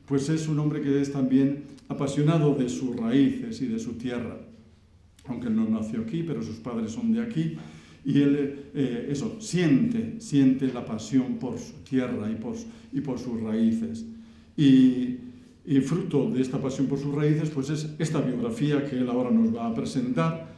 pues es un hombre que es también apasionado de sus raíces y de su tierra, aunque él no nació aquí, pero sus padres son de aquí, y él siente la pasión por su tierra y por sus raíces. Y fruto de esta pasión por sus raíces, pues es esta biografía que él ahora nos va a presentar,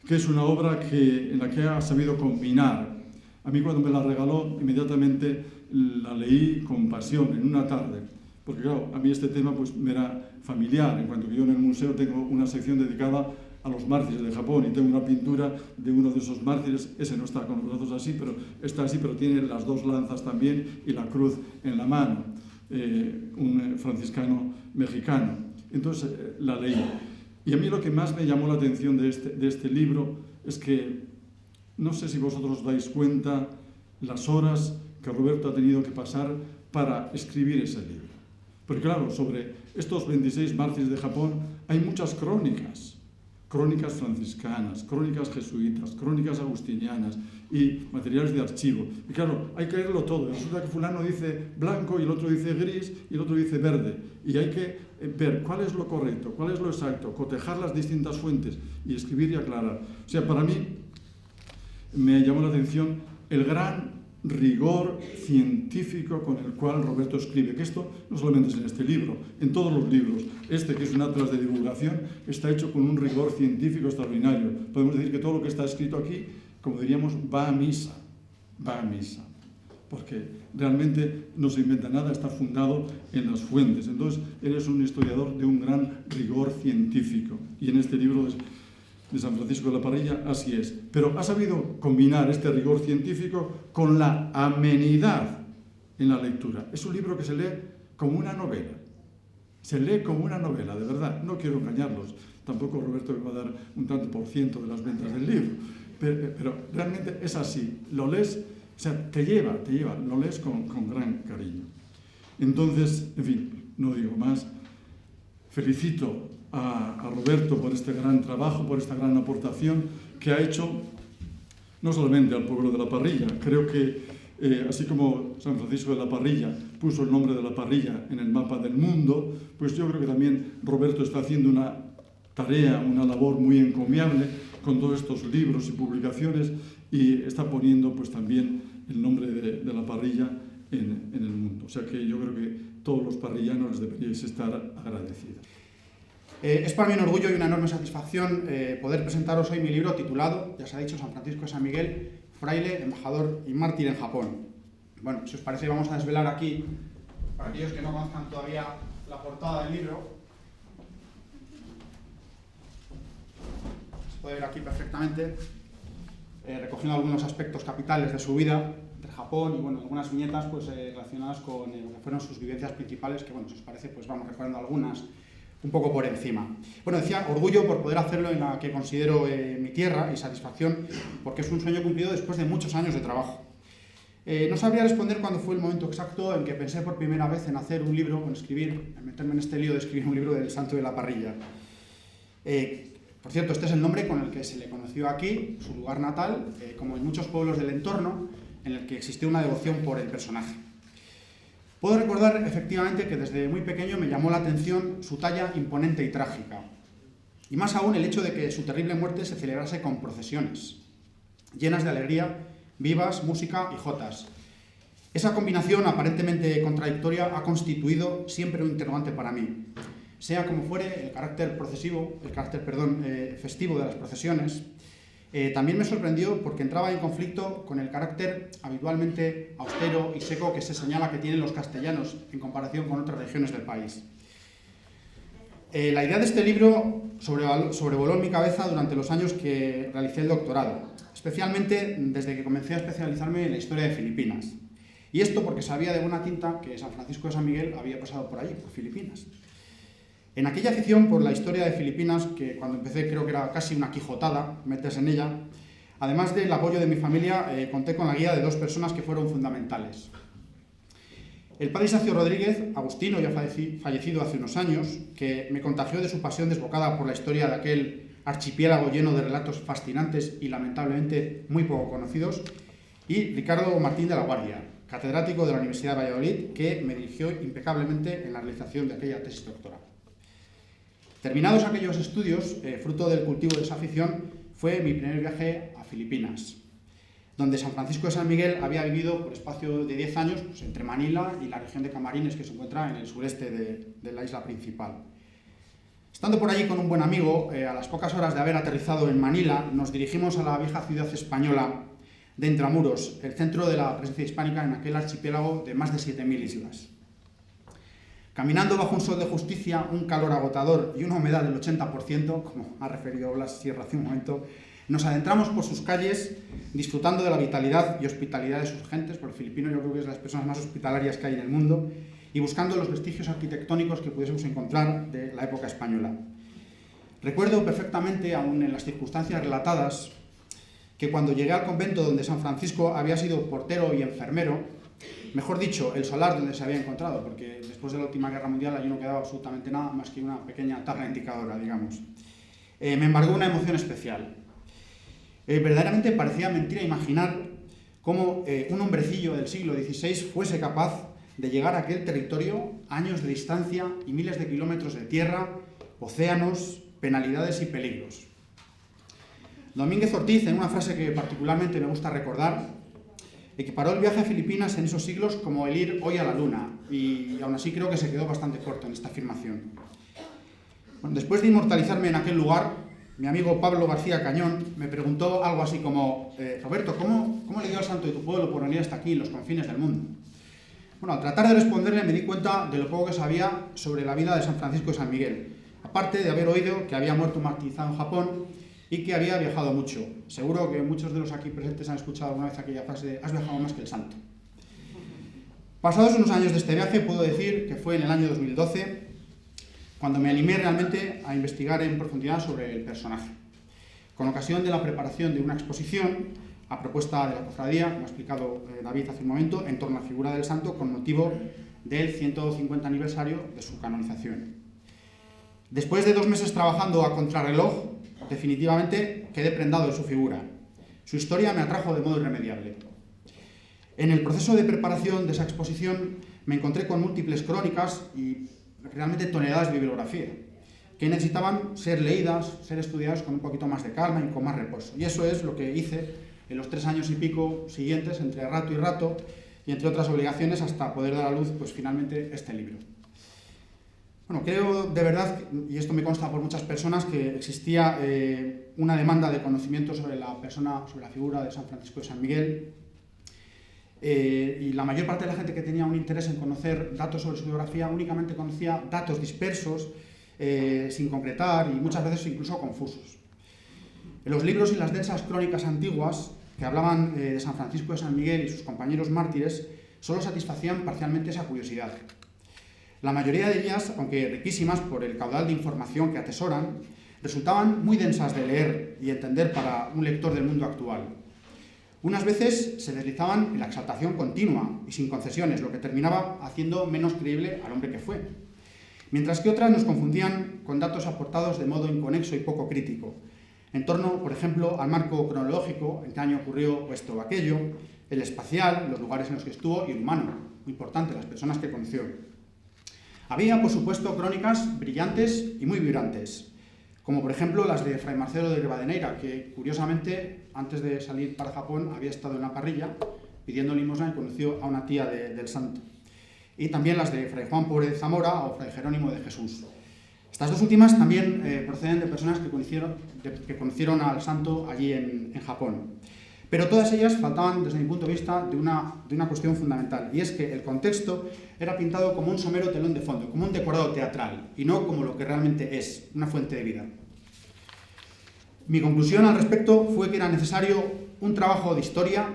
que es una obra en la que ha sabido combinar. A mí cuando me la regaló, inmediatamente la leí con pasión, en una tarde, porque claro, a mí este tema pues me era familiar, en cuanto que yo en el museo tengo una sección dedicada a los mártires de Japón y tengo una pintura de uno de esos mártires. Ese no está con los brazos así, pero está así, pero tiene las dos lanzas también y la cruz en la mano, un franciscano mexicano. Entonces la leí. Y a mí lo que más me llamó la atención de este libro es que, no sé si vosotros os dais cuenta las horas que Roberto ha tenido que pasar para escribir ese libro. Porque claro, sobre estos 26 mártires de Japón hay muchas crónicas franciscanas, crónicas jesuitas, crónicas agustinianas y materiales de archivo. Y claro, hay que leerlo todo. Resulta que fulano dice blanco y el otro dice gris y el otro dice verde. Y hay que ver cuál es lo correcto, cuál es lo exacto, cotejar las distintas fuentes y escribir y aclarar. O sea, para mí me llamó la atención el gran rigor científico con el cual Roberto escribe, que esto no solamente es en este libro, en todos los libros. Este, que es un atlas de divulgación, está hecho con un rigor científico extraordinario. Podemos decir que todo lo que está escrito aquí, como diríamos, va a misa, porque realmente no se inventa nada, está fundado en las fuentes. Entonces, él es un historiador de un gran rigor científico, y en este libro de San Francisco de la Parrilla así es. Pero ha sabido combinar este rigor científico con la amenidad en la lectura. Es un libro que se lee como una novela. Se lee como una novela, de verdad. No quiero engañarlos. Tampoco Roberto me va a dar un tanto por ciento de las ventas del libro. Pero realmente es así. Lo lees, o sea, te lleva, lo lees con gran cariño. Entonces, en fin, no digo más. Felicito a Roberto por este gran trabajo, por esta gran aportación que ha hecho no solamente al pueblo de La Parrilla. Creo que así como San Francisco de la Parrilla puso el nombre de La Parrilla en el mapa del mundo, pues yo creo que también Roberto está haciendo una tarea, una labor muy encomiable con todos estos libros y publicaciones, y está poniendo pues también el nombre de La Parrilla en el mundo. O sea que yo creo que todos los parrillanos les deberíais estar agradecidos. Es para mí un orgullo y una enorme satisfacción poder presentaros hoy mi libro titulado, ya se ha dicho, San Francisco de San Miguel, fraile, embajador y mártir en Japón. Bueno, si os parece, vamos a desvelar aquí, para aquellos que no conozcan todavía la portada del libro. Se puede ver aquí perfectamente, recogiendo algunos aspectos capitales de su vida de Japón y bueno, algunas viñetas pues, relacionadas con lo que fueron sus vivencias principales, que bueno, si os parece, pues vamos recordando algunas un poco por encima. Bueno, decía, orgullo por poder hacerlo en la que considero mi tierra, y satisfacción porque es un sueño cumplido después de muchos años de trabajo. No sabría responder cuándo fue el momento exacto en que pensé por primera vez en hacer un libro, en escribir, en meterme en este lío de escribir un libro del Santo de la Parrilla. Por cierto, este es el nombre con el que se le conoció aquí, su lugar natal, como en muchos pueblos del entorno, en el que existió una devoción por el personaje. Puedo recordar efectivamente que desde muy pequeño me llamó la atención su talla imponente y trágica, y más aún el hecho de que su terrible muerte se celebrase con procesiones, llenas de alegría, vivas, música y jotas. Esa combinación aparentemente contradictoria ha constituido siempre un interrogante para mí. Sea como fuere, el carácter festivo de las procesiones también me sorprendió porque entraba en conflicto con el carácter habitualmente austero y seco que se señala que tienen los castellanos en comparación con otras regiones del país. La idea de este libro sobrevoló en mi cabeza durante los años que realicé el doctorado, especialmente desde que comencé a especializarme en la historia de Filipinas. Y esto porque sabía de buena tinta que San Francisco de San Miguel había pasado por allí, por Filipinas. En aquella afición por la historia de Filipinas, que cuando empecé creo que era casi una quijotada meterse en ella, además del apoyo de mi familia, conté con la guía de dos personas que fueron fundamentales. El padre Ignacio Rodríguez, agustino ya fallecido hace unos años, que me contagió de su pasión desbocada por la historia de aquel archipiélago lleno de relatos fascinantes y lamentablemente muy poco conocidos, y Ricardo Martín de la Guardia, catedrático de la Universidad de Valladolid, que me dirigió impecablemente en la realización de aquella tesis doctoral. Terminados aquellos estudios, fruto del cultivo de esa afición, fue mi primer viaje a Filipinas, donde San Francisco de San Miguel había vivido por espacio de 10 años pues, entre Manila y la región de Camarines, que se encuentra en el sureste de la isla principal. Estando por allí con un buen amigo, a las pocas horas de haber aterrizado en Manila, nos dirigimos a la vieja ciudad española de Intramuros, el centro de la presencia hispánica en aquel archipiélago de más de 7.000 islas. Caminando bajo un sol de justicia, un calor agotador y una humedad del 80%, como ha referido Blas Sierra hace un momento, nos adentramos por sus calles disfrutando de la vitalidad y hospitalidad de sus gentes, porque el filipino yo creo que es de las personas más hospitalarias que hay en el mundo, y buscando los vestigios arquitectónicos que pudiésemos encontrar de la época española. Recuerdo perfectamente, aún en las circunstancias relatadas, que cuando llegué al convento donde San Francisco había sido portero y enfermero, mejor dicho, el solar donde se había encontrado, porque después de la última guerra mundial allí no quedaba absolutamente nada más que una pequeña tabla indicadora, digamos, me embargó una emoción especial. Verdaderamente parecía mentira imaginar cómo un hombrecillo del siglo XVI fuese capaz de llegar a aquel territorio, años de distancia y miles de kilómetros de tierra, océanos, penalidades y peligros. Domínguez Ortiz, en una frase que particularmente me gusta recordar, equiparó el viaje a Filipinas en esos siglos como el ir hoy a la luna, y aún así creo que se quedó bastante corto en esta afirmación. Bueno, después de inmortalizarme en aquel lugar, mi amigo Pablo García Cañón me preguntó algo así como Roberto, ¿cómo le dio al santo de tu pueblo por venir hasta aquí, en los confines del mundo? Bueno, al tratar de responderle me di cuenta de lo poco que sabía sobre la vida de San Francisco de San Miguel, aparte de haber oído que había muerto martirizado en Japón y que había viajado mucho. Seguro que muchos de los aquí presentes han escuchado alguna vez aquella frase de «has viajado más que el santo». Pasados unos años de este viaje, puedo decir que fue en el año 2012 cuando me animé realmente a investigar en profundidad sobre el personaje, con ocasión de la preparación de una exposición a propuesta de la cofradía, como ha explicado David hace un momento, en torno a la figura del santo con motivo del 150 aniversario de su canonización. Después de 2 meses trabajando a contrarreloj, definitivamente quedé prendado de su figura. Su historia me atrajo de modo irremediable. En el proceso de preparación de esa exposición me encontré con múltiples crónicas y realmente toneladas de bibliografía, que necesitaban ser leídas, ser estudiadas con un poquito más de calma y con más reposo. Y eso es lo que hice en los 3 años y pico siguientes, entre rato y rato, y entre otras obligaciones, hasta poder dar a luz, pues finalmente, este libro. Bueno, creo de verdad, y esto me consta por muchas personas, que existía una demanda de conocimiento sobre la persona, sobre la figura de San Francisco de San Miguel, y la mayor parte de la gente que tenía un interés en conocer datos sobre su biografía únicamente conocía datos dispersos, sin concretar y muchas veces incluso confusos. En los libros y las densas crónicas antiguas que hablaban de San Francisco de San Miguel y sus compañeros mártires solo satisfacían parcialmente esa curiosidad. La mayoría de ellas, aunque riquísimas por el caudal de información que atesoran, resultaban muy densas de leer y entender para un lector del mundo actual. Unas veces se deslizaban en la exaltación continua y sin concesiones, lo que terminaba haciendo menos creíble al hombre que fue. Mientras que otras nos confundían con datos aportados de modo inconexo y poco crítico, en torno, por ejemplo, al marco cronológico, en qué año ocurrió esto o aquello, el espacial, los lugares en los que estuvo y el humano, muy importante, las personas que conoció. Había, por supuesto, crónicas brillantes y muy vibrantes, como por ejemplo las de Fray Marcelo de Rivadeneira, que curiosamente, antes de salir para Japón, había estado en la parrilla pidiendo limosna y conoció a una tía del santo. Y también las de Fray Juan Pobre de Zamora o Fray Jerónimo de Jesús. Estas 2 últimas también proceden de personas que conocieron al santo allí en Japón. Pero todas ellas faltaban, desde mi punto de vista, de una cuestión fundamental, y es que el contexto era pintado como un somero telón de fondo, como un decorado teatral, y no como lo que realmente es, una fuente de vida. Mi conclusión al respecto fue que era necesario un trabajo de historia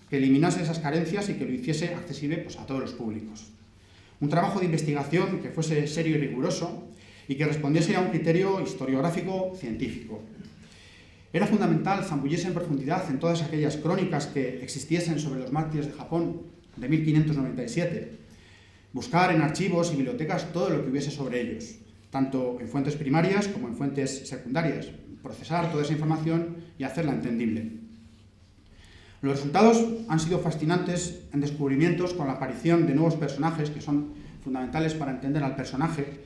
que eliminase esas carencias y que lo hiciese accesible pues, a todos los públicos. Un trabajo de investigación que fuese serio y riguroso y que respondiese a un criterio historiográfico científico. Era fundamental zambullirse en profundidad en todas aquellas crónicas que existiesen sobre los mártires de Japón de 1597, buscar en archivos y bibliotecas todo lo que hubiese sobre ellos, tanto en fuentes primarias como en fuentes secundarias, procesar toda esa información y hacerla entendible. Los resultados han sido fascinantes en descubrimientos con la aparición de nuevos personajes que son fundamentales para entender al personaje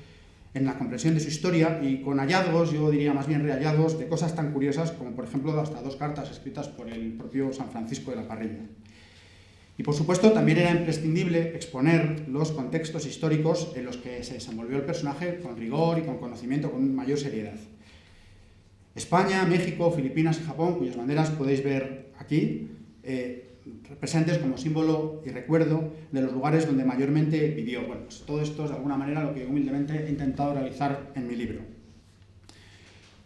en la comprensión de su historia, y con hallazgos, yo diría más bien rehallazgos, de cosas tan curiosas como, por ejemplo, hasta 2 cartas escritas por el propio San Francisco de la Parrilla. Y, por supuesto, también era imprescindible exponer los contextos históricos en los que se desenvolvió el personaje con rigor y con conocimiento, con mayor seriedad. España, México, Filipinas y Japón, cuyas banderas podéis ver aquí, presentes como símbolo y recuerdo de los lugares donde mayormente vivió. Bueno, pues todo esto es de alguna manera lo que humildemente he intentado realizar en mi libro.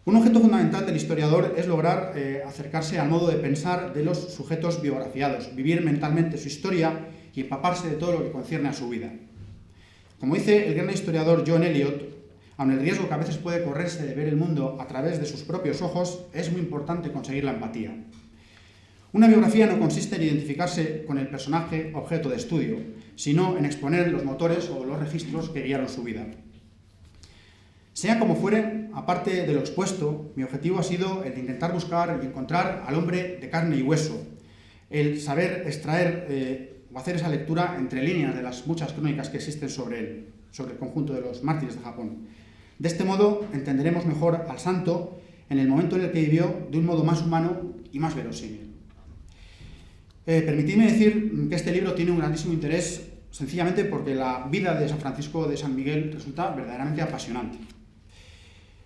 Un objeto fundamental del historiador es lograr acercarse al modo de pensar de los sujetos biografiados, vivir mentalmente su historia y empaparse de todo lo que concierne a su vida. Como dice el gran historiador John Eliot, aun el riesgo que a veces puede correrse de ver el mundo a través de sus propios ojos, es muy importante conseguir la empatía. Una biografía no consiste en identificarse con el personaje objeto de estudio, sino en exponer los motores o los registros que guiaron su vida. Sea como fuere, aparte de lo expuesto, mi objetivo ha sido el de intentar buscar y encontrar al hombre de carne y hueso, el saber extraer o hacer esa lectura entre líneas de las muchas crónicas que existen sobre él, sobre el conjunto de los mártires de Japón. De este modo entenderemos mejor al santo en el momento en el que vivió de un modo más humano y más verosímil. Permitidme decir que este libro tiene un grandísimo interés sencillamente porque la vida de San Francisco de San Miguel resulta verdaderamente apasionante.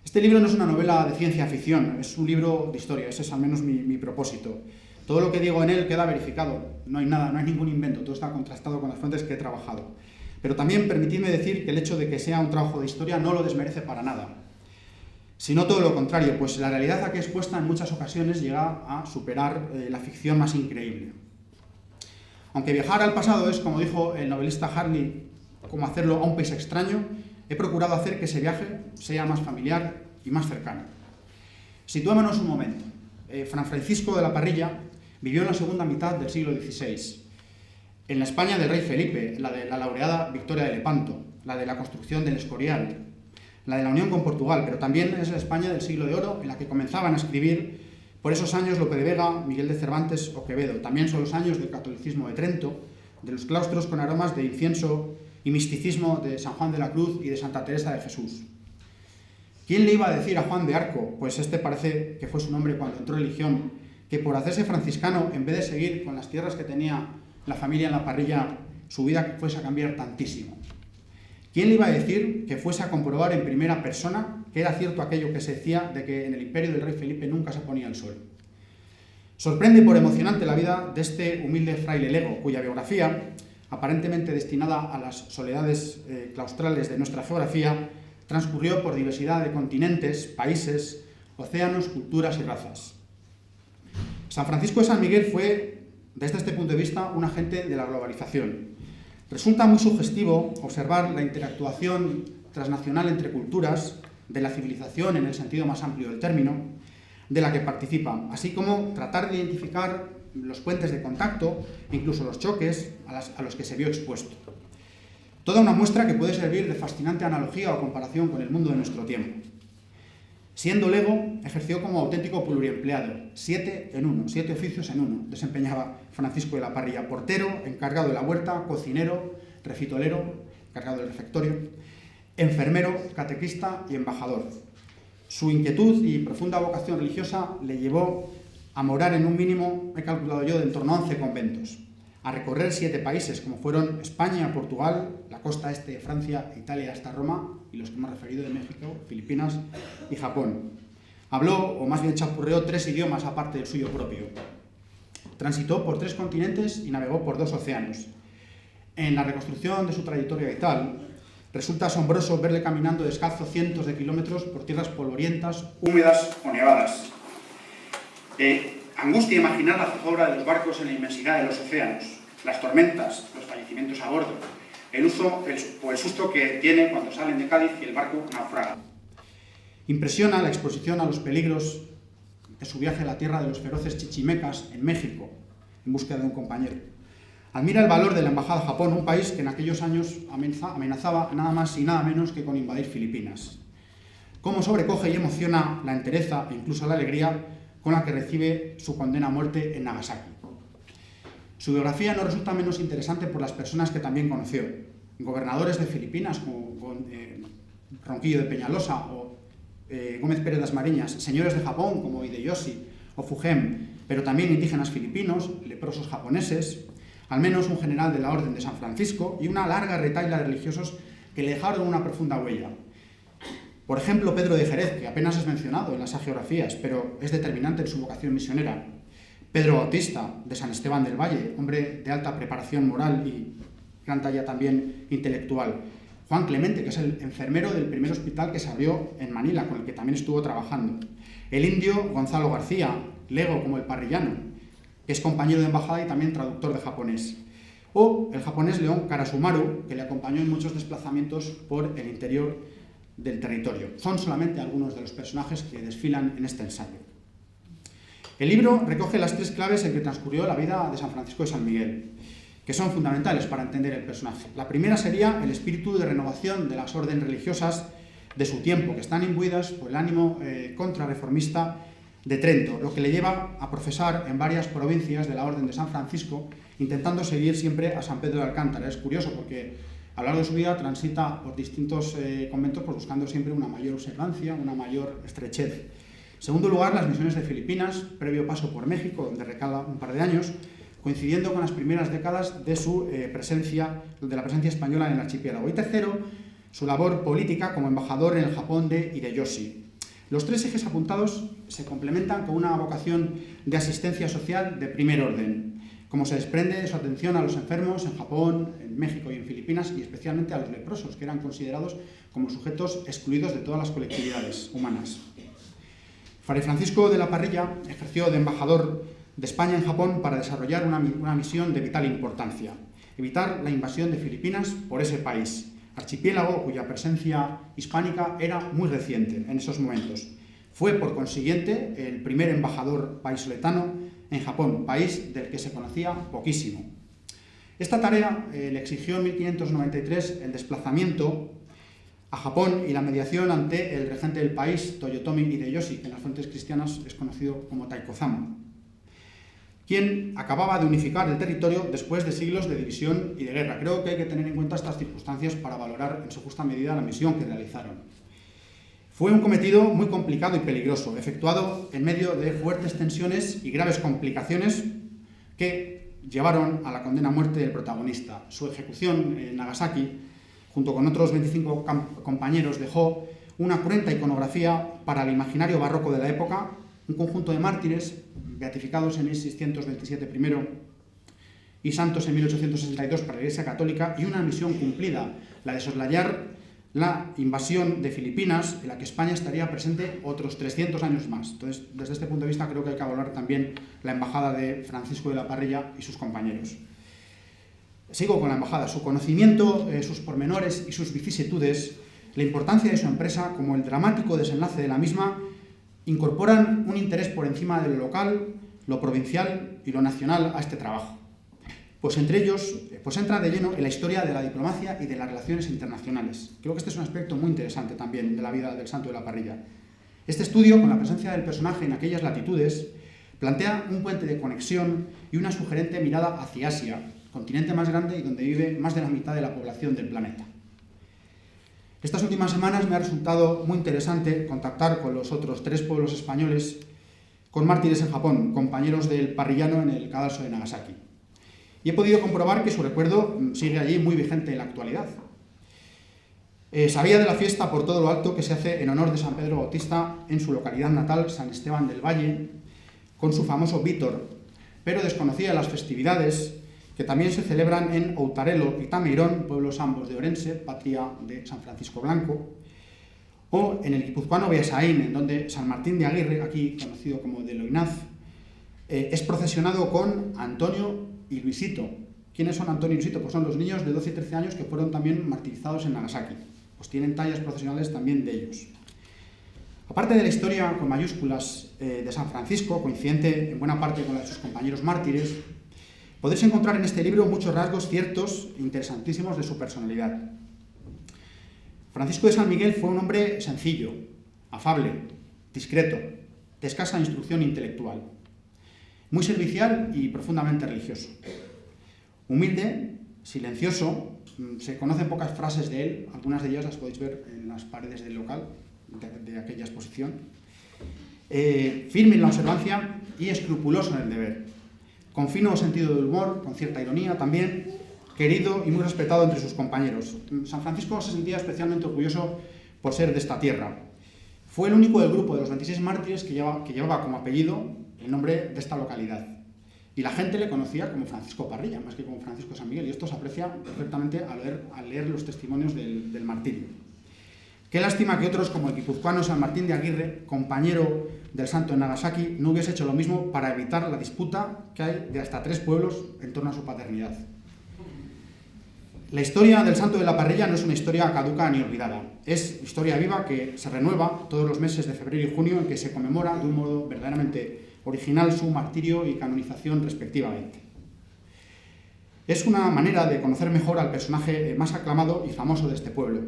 Este libro no es una novela de ciencia ficción, es un libro de historia, ese es al menos mi propósito. Todo lo que digo en él queda verificado, no hay nada, no hay ningún invento, todo está contrastado con las fuentes que he trabajado. Pero también permitidme decir que el hecho de que sea un trabajo de historia no lo desmerece para nada, sino todo lo contrario, pues la realidad aquí expuesta en muchas ocasiones llega a superar la ficción más increíble. Aunque viajar al pasado es, como dijo el novelista Harley, como hacerlo a un país extraño, he procurado hacer que ese viaje sea más familiar y más cercano. Situémonos un momento. San Francisco de la Parrilla vivió en la segunda mitad del siglo XVI, en la España del rey Felipe, la de la laureada Victoria de Lepanto, la de la construcción del Escorial, la de la unión con Portugal, pero también es la España del siglo de oro en la que comenzaban a escribir por esos años Lope de Vega, Miguel de Cervantes o Quevedo. También son los años del catolicismo de Trento, de los claustros con aromas de incienso y misticismo de San Juan de la Cruz y de Santa Teresa de Jesús. ¿Quién le iba a decir a Juan de Arco, pues este parece que fue su nombre cuando entró en religión, que por hacerse franciscano, en vez de seguir con las tierras que tenía la familia en la Parrilla, su vida fuese a cambiar tantísimo? ¿Quién le iba a decir que fuese a comprobar en primera persona que era cierto aquello que se decía de que en el imperio del rey Felipe nunca se ponía el sol? Sorprende por emocionante la vida de este humilde fraile lego, cuya biografía, aparentemente destinada a las soledades claustrales de nuestra geografía, transcurrió por diversidad de continentes, países, océanos, culturas y razas. San Francisco de San Miguel fue, desde este punto de vista, un agente de la globalización. Resulta muy sugestivo observar la interactuación transnacional entre culturas, de la civilización en el sentido más amplio del término, de la que participa, así como tratar de identificar los puentes de contacto e incluso los choques a los que se vio expuesto. Toda una muestra que puede servir de fascinante analogía o comparación con el mundo de nuestro tiempo. Siendo lego, ejerció como auténtico pluriempleado, 7 oficios en uno, desempeñaba Francisco de la Parrilla: portero, encargado de la huerta, cocinero, refitolero, encargado del refectorio, enfermero, catequista y embajador. Su inquietud y profunda vocación religiosa le llevó a morar en un mínimo, he calculado yo, de en torno a 11 conventos, a recorrer 7 países, como fueron España, Portugal, la costa este de Francia, Italia hasta Roma, y los que hemos referido de México, Filipinas y Japón. Habló, o más bien chapurreó, 3 idiomas aparte del suyo propio. Transitó por 3 continentes y navegó por 2 océanos. En la reconstrucción de su trayectoria vital, resulta asombroso verle caminando descalzo cientos de kilómetros por tierras polvorientas, húmedas o nevadas. Angustia imaginar la zozobra de los barcos en la inmensidad de los océanos, las tormentas, los fallecimientos a bordo, el susto que tiene cuando salen de Cádiz y el barco naufraga. Impresiona la exposición a los peligros de su viaje a la tierra de los feroces chichimecas en México, en búsqueda de un compañero. Admira el valor de la embajada a Japón, un país que en aquellos años amenazaba nada más y nada menos que con invadir Filipinas. Cómo sobrecoge y emociona la entereza e incluso la alegría con la que recibe su condena a muerte en Nagasaki. Su biografía no resulta menos interesante por las personas que también conoció. Gobernadores de Filipinas, como Ronquillo de Peñalosa o Gómez Pérez das Mariñas, señores de Japón, como Hideyoshi o Fugem, pero también indígenas filipinos, leprosos japoneses, al menos un general de la Orden de San Francisco y una larga retahíla de religiosos que le dejaron una profunda huella. Por ejemplo, Pedro de Jerez, que apenas es mencionado en las hagiografías, pero es determinante en su vocación misionera. Pedro Bautista, de San Esteban del Valle, hombre de alta preparación moral y gran talla también intelectual. Juan Clemente, que es el enfermero del primer hospital que se abrió en Manila, con el que también estuvo trabajando. El indio Gonzalo García, lego como el parrillano, que es compañero de embajada y también traductor de japonés. O el japonés León Karasumaru, que le acompañó en muchos desplazamientos por el interior del territorio. Son solamente algunos de los personajes que desfilan en este ensayo. El libro recoge las 3 claves en que transcurrió la vida de San Francisco de San Miguel, que son fundamentales para entender el personaje. La primera sería el espíritu de renovación de las órdenes religiosas de su tiempo, que están imbuidas por el ánimo contrarreformista de Trento, lo que le lleva a profesar en varias provincias de la Orden de San Francisco, intentando seguir siempre a San Pedro de Alcántara. Es curioso porque a lo largo de su vida transita por distintos conventos buscando siempre una mayor observancia, una mayor estrechez. En segundo lugar, las misiones de Filipinas, previo paso por México, donde recala un par de años, coincidiendo con las primeras décadas de la presencia española en el archipiélago. Y tercero, su labor política como embajador en el Japón de Hideyoshi. Los 3 ejes apuntados se complementan con una vocación de asistencia social de primer orden, como se desprende de su atención a los enfermos en Japón, en México y en Filipinas, y especialmente a los leprosos, que eran considerados como sujetos excluidos de todas las colectividades humanas. Fray Francisco de la Parrilla ejerció de embajador de España en Japón para desarrollar una misión de vital importancia: evitar la invasión de Filipinas por ese país, archipiélago cuya presencia hispánica era muy reciente en esos momentos. Fue, por consiguiente, el primer embajador vallisoletano en Japón, país del que se conocía poquísimo. Esta tarea le exigió en 1593 el desplazamiento a Japón y la mediación ante el regente del país, Toyotomi Hideyoshi, que en las fuentes cristianas es conocido como Taikozama, quien acababa de unificar el territorio después de siglos de división y de guerra. Creo que hay que tener en cuenta estas circunstancias para valorar en su justa medida la misión que realizaron. Fue un cometido muy complicado y peligroso, efectuado en medio de fuertes tensiones y graves complicaciones que llevaron a la condena a muerte del protagonista. Su ejecución en Nagasaki, junto con otros 25 compañeros, dejó una cruenta iconografía para el imaginario barroco de la época, un conjunto de mártires beatificados en 1627 primero y santos en 1862 para la Iglesia Católica, y una misión cumplida, la de soslayar la invasión de Filipinas, en la que España estaría presente otros 300 años más. Entonces, desde este punto de vista, creo que hay que valorar también la embajada de Francisco de la Parrilla y sus compañeros. Sigo con la embajada. Su conocimiento, sus pormenores y sus vicisitudes, la importancia de su empresa, como el dramático desenlace de la misma, incorporan un interés por encima de lo local, lo provincial y lo nacional a este trabajo. Pues entre ellos, entra de lleno en la historia de la diplomacia y de las relaciones internacionales. Creo que este es un aspecto muy interesante también de la vida del Santo de la Parrilla. Este estudio, con la presencia del personaje en aquellas latitudes, plantea un puente de conexión y una sugerente mirada hacia Asia, continente más grande y donde vive más de la mitad de la población del planeta. Estas últimas semanas me ha resultado muy interesante contactar con los otros 3 pueblos españoles con mártires en Japón, compañeros del parrillano en el cadalso de Nagasaki. Y he podido comprobar que su recuerdo sigue allí muy vigente en la actualidad. Sabía de la fiesta por todo lo alto que se hace en honor de San Pedro Bautista en su localidad natal, San Esteban del Valle, con su famoso Vítor, pero desconocía las festividades que también se celebran en Outarelo y Tameirón, pueblos ambos de Orense, patria de San Francisco Blanco, o en el guipuzcoano Beasaín, en donde San Martín de Aguirre, aquí conocido como de Loinaz, es procesionado con Antonio y Luisito. ¿Quiénes son Antonio y Luisito? Pues son los niños de 12 y 13 años que fueron también martirizados en Nagasaki. Pues tienen tallas procesionales también de ellos. Aparte de la historia con mayúsculas de San Francisco, coincidente en buena parte con la de sus compañeros mártires, podéis encontrar en este libro muchos rasgos ciertos e interesantísimos de su personalidad. Francisco de San Miguel fue un hombre sencillo, afable, discreto, de escasa instrucción intelectual, muy servicial y profundamente religioso. Humilde, silencioso, se conocen pocas frases de él, algunas de ellas las podéis ver en las paredes del local de aquella exposición. Firme en la observancia y escrupuloso en el deber. Con fino sentido del humor, con cierta ironía también, querido y muy respetado entre sus compañeros. San Francisco se sentía especialmente orgulloso por ser de esta tierra. Fue el único del grupo de los 26 mártires que llevaba como apellido el nombre de esta localidad. Y la gente le conocía como Francisco Parrilla, más que como Francisco San Miguel, y esto se aprecia perfectamente al leer los testimonios del martirio. Qué lástima que otros, como el guipuzcoano San Martín de Aguirre, compañero del santo en Nagasaki, no hubiese hecho lo mismo para evitar la disputa que hay de hasta 3 pueblos en torno a su paternidad. La historia del santo de la Parrilla no es una historia caduca ni olvidada. Es historia viva que se renueva todos los meses de febrero y junio, en que se conmemora de un modo verdaderamente original su martirio y canonización respectivamente. Es una manera de conocer mejor al personaje más aclamado y famoso de este pueblo.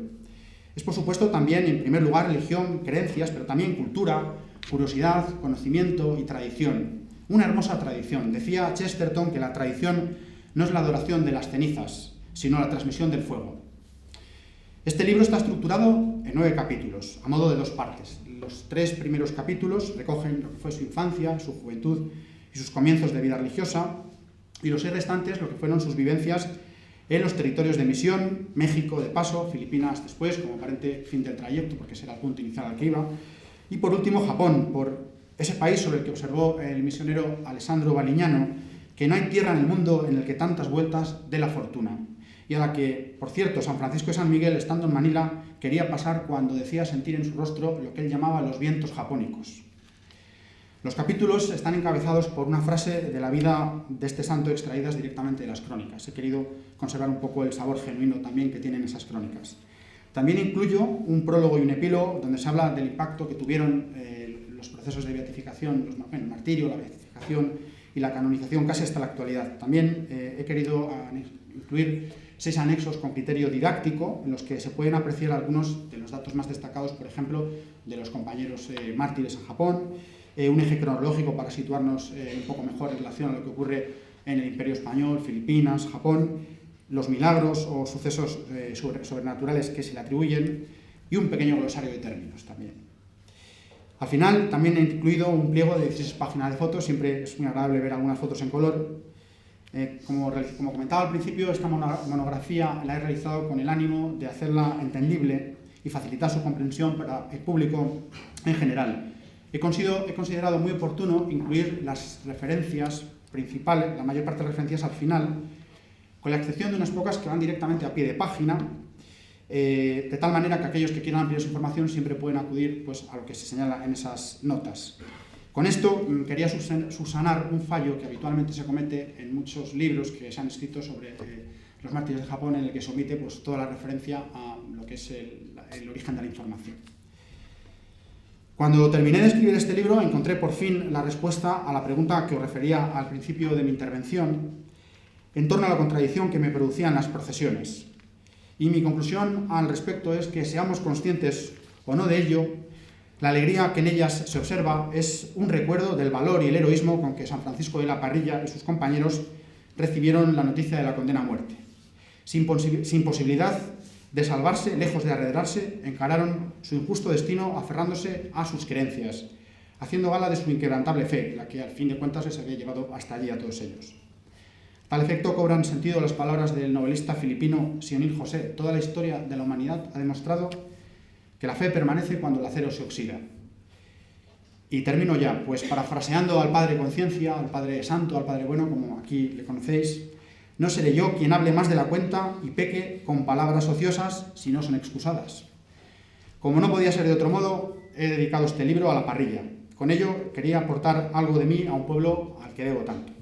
Es, por supuesto, también, en primer lugar, religión, creencias, pero también cultura, curiosidad, conocimiento y tradición. Una hermosa tradición. Decía Chesterton que la tradición no es la adoración de las cenizas, sino la transmisión del fuego. Este libro está estructurado en 9 capítulos, a modo de 2 partes. Los 3 primeros capítulos recogen lo que fue su infancia, su juventud y sus comienzos de vida religiosa, y los 6 restantes lo que fueron sus vivencias en los territorios de misión, México de paso, Filipinas después, como aparente fin del trayecto, porque ese era el punto inicial al que iba, y por último Japón, por ese país sobre el que observó el misionero Alessandro Balignano, que no hay tierra en el mundo en el que tantas vueltas dé la fortuna, y a la que, por cierto, San Francisco de San Miguel, estando en Manila, quería pasar cuando decía sentir en su rostro lo que él llamaba los vientos japónicos. Los capítulos están encabezados por una frase de la vida de este santo extraídas directamente de las crónicas. He querido conservar un poco el sabor genuino también que tienen esas crónicas. También incluyo un prólogo y un epílogo donde se habla del impacto que tuvieron los procesos de beatificación, el martirio, la beatificación y la canonización casi hasta la actualidad. También he querido incluir 6 anexos con criterio didáctico en los que se pueden apreciar algunos de los datos más destacados, por ejemplo, de los compañeros mártires en Japón, un eje cronológico para situarnos un poco mejor en relación a lo que ocurre en el Imperio Español, Filipinas, Japón, los milagros o sucesos sobrenaturales que se le atribuyen y un pequeño glosario de términos también. Al final también he incluido un pliego de 16 páginas de fotos, siempre es muy agradable ver algunas fotos en color. Como comentaba al principio, esta monografía la he realizado con el ánimo de hacerla entendible y facilitar su comprensión para el público en general. He considerado muy oportuno incluir las referencias principales, la mayor parte de las referencias al final, con la excepción de unas pocas que van directamente a pie de página, de tal manera que aquellos que quieran ampliar su información siempre pueden acudir pues, a lo que se señala en esas notas. Con esto quería subsanar un fallo que habitualmente se comete en muchos libros que se han escrito sobre los mártires de Japón, en el que se omite pues, toda la referencia a lo que es el origen de la información. Cuando terminé de escribir este libro, encontré por fin la respuesta a la pregunta que os refería al principio de mi intervención, en torno a la contradicción que me producían las procesiones. Y mi conclusión al respecto es que, seamos conscientes o no de ello, la alegría que en ellas se observa es un recuerdo del valor y el heroísmo con que San Francisco de la Parrilla y sus compañeros recibieron la noticia de la condena a muerte. Sin posibilidad de salvarse, lejos de arredrarse, encararon su injusto destino aferrándose a sus creencias, haciendo gala de su inquebrantable fe, la que al fin de cuentas les había llevado hasta allí a todos ellos. Tal efecto cobran sentido las palabras del novelista filipino Sionil José: toda la historia de la humanidad ha demostrado que la fe permanece cuando el acero se oxida. Y termino ya, pues parafraseando al Padre Conciencia, al Padre Santo, al Padre Bueno, como aquí le conocéis: no seré yo quien hable más de la cuenta y peque con palabras ociosas si no son excusadas. Como no podía ser de otro modo, he dedicado este libro a la parrilla. Con ello quería aportar algo de mí a un pueblo al que debo tanto.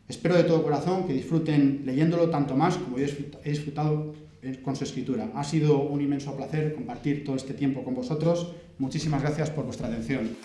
Espero de todo corazón que disfruten leyéndolo tanto más como yo he disfrutado con su escritura. Ha sido un inmenso placer compartir todo este tiempo con vosotros. Muchísimas gracias por vuestra atención.